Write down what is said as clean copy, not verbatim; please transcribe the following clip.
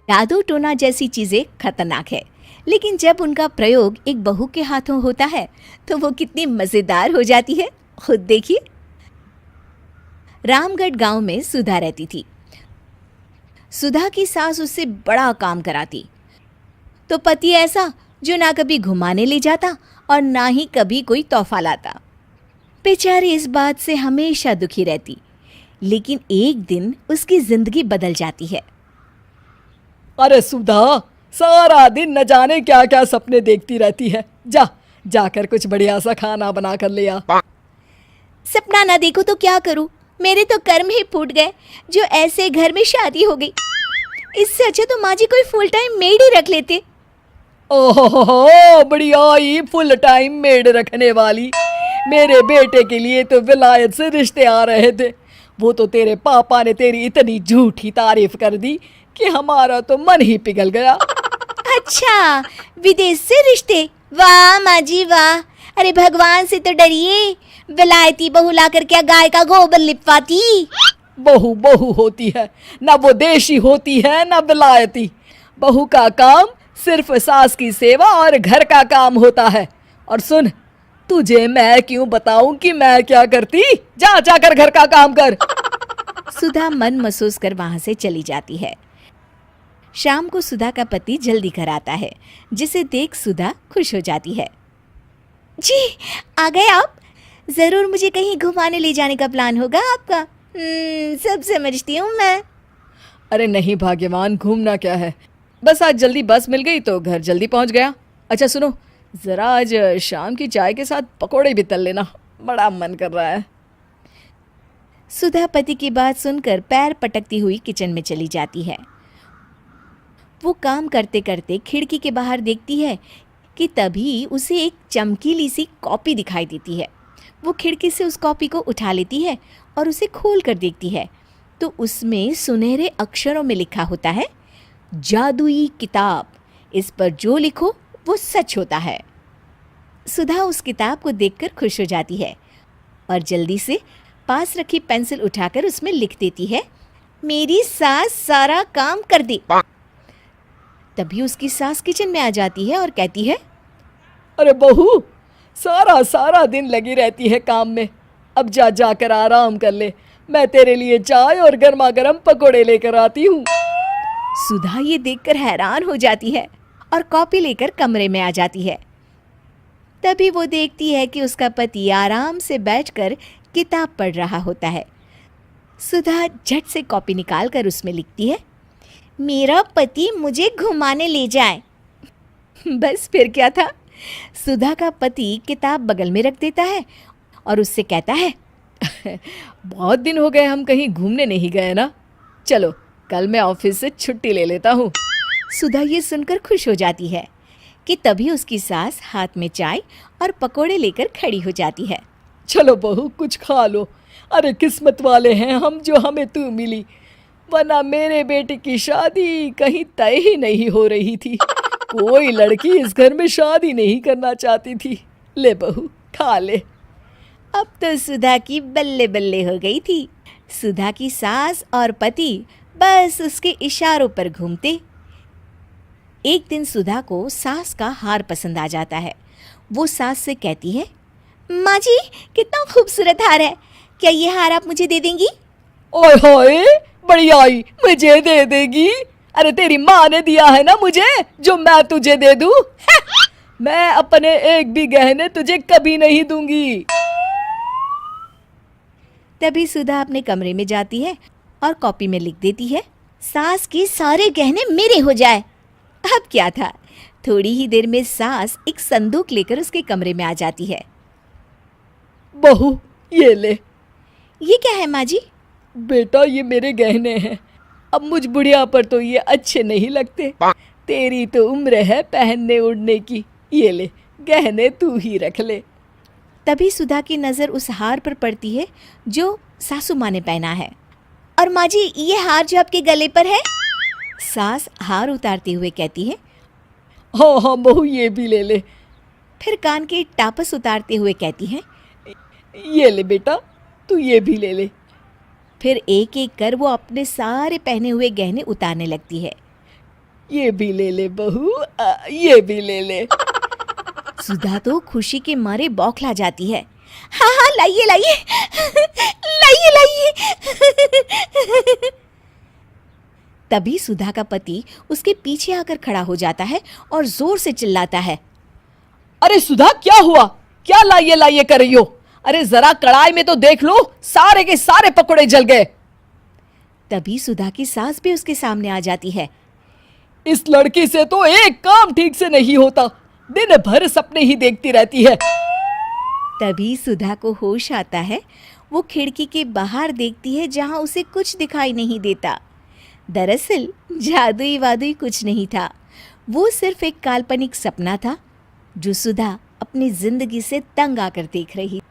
जादू टोना जैसी चीजें खतरनाक है, लेकिन जब उनका प्रयोग एक बहू के हाथों होता है तो वो कितनी मजेदार हो जाती है, खुद देखिए। रामगढ़ गांव में सुधा रहती थी। सुधा की सास उससे बड़ा काम कराती, तो पति ऐसा जो ना कभी घुमाने ले जाता और ना ही कभी कोई तोहफा लाता। बेचारी इस बात से हमेशा दुखी रहती, लेकिन एक दिन उसकी जिंदगी बदल जाती है। अरे सुधा, सारा दिन न जाने क्या क्या सपने देखती रहती है। जाकर कुछ बढ़िया सा खाना बना कर ले आ। सपना ना देखो तो क्या करूं, मेरे तो कर्म ही फूट गए जो ऐसे घर में शादी हो गई। इससे अच्छा तो माँ जी कोई फुल टाइम मेड ही रख लेते। ओहो, बढ़िया ही फुल टाइम मेड रखने वाली। मेरे बेटे के लिए तो विलायत से रिश्ते आ रहे थे। वो तो तेरे पापा ने तेरी इतनी झूठी तारीफ कर दी कि हमारा तो मन ही पिघल गया। अच्छा, विदेश से रिश्ते? वाह माँ जी वाह। अरे भगवान से तो डरिए, विलायती बहू लाकर क्या गाय का गोबर लिपवाती। बहू बहू होती है, ना वो देशी होती है ना विलायती। बहू का काम सिर्फ सास की सेवा और घर का काम होता है। और सुन, तुझे मैं क्यों बताऊं कि मैं क्या करती? जाकर घर का काम कर। सुधा मन महसूस कर वहां से चली जाती है। शाम को सुधा का पति जल्दी घर आता है, जिसे देख सुधा खुश हो जाती है। जी, आ गए आप? जरूर मुझे कहीं घुमाने ले जाने का प्लान होगा आपका। सब समझती हूँ मैं। अरे नहीं भाग्यवान, घूमना क्या है, बस आज जल्दी बस मिल गई तो घर जल्दी पहुंच गया। अच्छा सुनो, जरा आज शाम की चाय के साथ पकोड़े भी तल लेना, बड़ा मन कर रहा है। सुधा पति की बात सुनकर पैर पटकती हुई किचन में चली जाती है। वो काम करते करते खिड़की के बाहर देखती है कि तभी उसे एक चमकीली सी कॉपी दिखाई देती है। वो खिड़की से उस कॉपी को उठा लेती है और उसे खोल कर देखती है तो उसमें सुनहरे अक्षरों में लिखा होता है, जादुई किताब, इस पर जो लिखो वो सच होता है। सुधा उस किताब को देखकर खुश हो जाती है और जल्दी से पास रखी पेंसिल उठाकर उसमें लिख देती है, मेरी सास सारा काम कर दे। तभी उसकी सास किचन में आ जाती है और कहती है, अरे बहू, सारा दिन लगी रहती है काम में, अब जाकर आराम कर ले। मैं तेरे लिए चाय और गर्मा गर्म पकोड़े लेकर आती हूँ। सुधा ये देखकर हैरान हो जाती है और कॉपी लेकर कमरे में आ जाती है। तभी वो देखती है कि उसका पति आराम से बैठकर किताब पढ़ रहा होता है। सुधा झट से कॉपी निकालकर उसमें लिखती है, मेरा पति मुझे घुमाने ले जाए। बस फिर क्या था, सुधा का पति किताब बगल में रख देता है और उससे कहता है, बहुत दिन हो गए हम कहीं घूमने नहीं गए ना, चलो कल मैं ऑफिस से छुट्टी ले लेता हूँ। सुधा ये सुनकर खुश हो जाती है कि तभी उसकी सास हाथ में चाय और पकोड़े लेकर खड़ी हो जाती है। चलो बहू, कुछ खा लो। अरे किस्मत वाले हैं हम जो हमें तू मिली, वरना मेरे बेटे की शादी कहीं तय ही नहीं हो रही थी। कोई लड़की इस घर में शादी नहीं करना चाहती थी। ले बहू, खा ले। अब तो सुधा की बल्ले बल्ले हो गई थी। सुधा की सास और पति बस उसके इशारों पर घूमते। एक दिन सुधा को सास का हार पसंद आ जाता है। वो सास से कहती है, माँ जी कितना खूबसूरत हार है, क्या ये हार आप मुझे दे देंगी? ओए होए, बढ़िया ही, मुझे दे देगी? अरे तेरी माँ ने दिया है ना मुझे, जो मैं तुझे दे दूँ? मैं अपने एक भी गहने तुझे कभी नहीं दूंगी। तभी सुधा अपने कमरे में जाती है और कॉपी में लिख देती है, सास के सारे गहने मेरे हो जाए। अब क्या था, थोड़ी ही देर में सास एक संदूक लेकर उसके कमरे में आ जाती है। बहू ये ले। ये क्या है माँ जी? बेटा ये मेरे गहने हैं, अब मुझ बुढ़िया पर तो ये अच्छे नहीं लगते। तेरी तो उम्र है पहनने उड़ने की, ये ले गहने तू ही रख ले। तभी सुधा की नज़र उस हार पर पड़ती है जो सासू माँ ने पहना है। और माँ जी ये हार जो आपके गले पर है? सास हार उतारते हुए कहती है, हाँ बहू ये भी ले ले। फिर कान के टापस उतारते हुए कहती है, ये ले बेटा, तू ये भी ले ले। फिर एक एक कर वो अपने सारे पहने हुए गहने उतारने लगती है। ये भी ले ले बहू, ये भी ले ले। सुधा तो खुशी के मारे बौखला जाती है। हाँ हाँ, लाइए लाइए, लाइए लाइए। तभी सुधा का पति उसके पीछे आकर खड़ा हो जाता है और जोर से चिल्लाता है, अरे सुधा, क्या हुआ? क्या लाइए लाइए कर रही हो? अरे जरा कढ़ाई में तो देख लो, सारे के सारे पकोड़े जल गए। तभी सुधा की सास भी उसके सामने आ जाती है। इस लड़की से तो एक काम ठीक से नहीं होता, दिन भर सपने ही देखती रहती है। तभी सुधा को होश आता है। वो खिड़की के बाहर देखती है जहां उसे कुछ दिखाई नहीं देता। दरअसल जादुई वादुई कुछ नहीं था, वो सिर्फ एक काल्पनिक सपना था जो सुधा अपनी जिंदगी से तंग आकर देख रही।